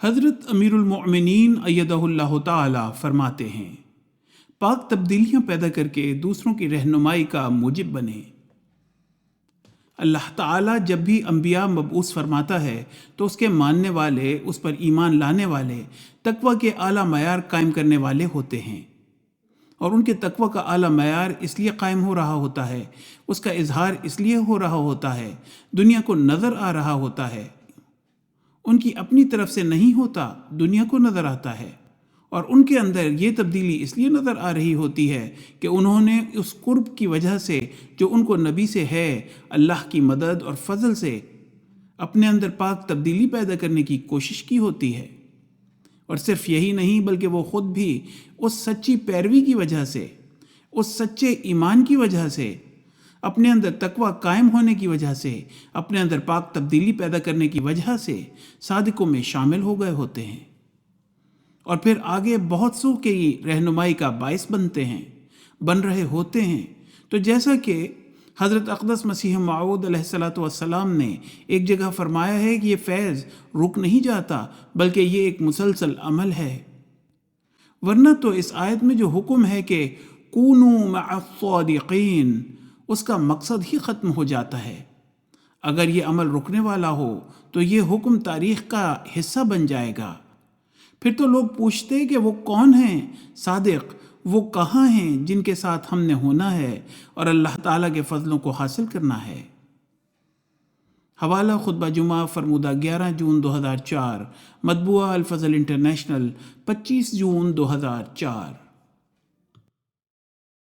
حضرت امیر المؤمنین ایدہ اللہ تعالی فرماتے ہیں، پاک تبدیلیاں پیدا کر کے دوسروں کی رہنمائی کا موجب بنے۔ اللہ تعالیٰ جب بھی انبیاء مبعوث فرماتا ہے تو اس کے ماننے والے، اس پر ایمان لانے والے، تقوی کے اعلیٰ معیار قائم کرنے والے ہوتے ہیں، اور ان کے تقوی کا اعلیٰ معیار اس لیے قائم ہو رہا ہوتا ہے، اس کا اظہار اس لیے ہو رہا ہوتا ہے، دنیا کو نظر آ رہا ہوتا ہے، ان کی اپنی طرف سے نہیں ہوتا، دنیا کو نظر آتا ہے، اور ان کے اندر یہ تبدیلی اس لیے نظر آ رہی ہوتی ہے کہ انہوں نے اس قرب کی وجہ سے جو ان کو نبی سے ہے، اللہ کی مدد اور فضل سے اپنے اندر پاک تبدیلی پیدا کرنے کی کوشش کی ہوتی ہے۔ اور صرف یہی نہیں بلکہ وہ خود بھی اس سچی پیروی کی وجہ سے، اس سچے ایمان کی وجہ سے، اپنے اندر تقوی قائم ہونے کی وجہ سے، اپنے اندر پاک تبدیلی پیدا کرنے کی وجہ سے صادقوں میں شامل ہو گئے ہوتے ہیں، اور پھر آگے بہت سو کی رہنمائی کا باعث بن رہے ہوتے ہیں۔ تو جیسا کہ حضرت اقدس مسیح موعود علیہ الصلوۃ والسلام نے ایک جگہ فرمایا ہے کہ یہ فیض رک نہیں جاتا بلکہ یہ ایک مسلسل عمل ہے، ورنہ تو اس آیت میں جو حکم ہے کہ کونوا مع الصادقین، اس کا مقصد ہی ختم ہو جاتا ہے۔ اگر یہ عمل رکنے والا ہو تو یہ حکم تاریخ کا حصہ بن جائے گا۔ پھر تو لوگ پوچھتے کہ وہ کون ہیں صادق، وہ کہاں ہیں جن کے ساتھ ہم نے ہونا ہے اور اللہ تعالیٰ کے فضلوں کو حاصل کرنا ہے۔ حوالہ خطبہ جمعہ فرمودہ 11 جون 2004، مطبوعہ الفضل انٹرنیشنل 25 جون 2004۔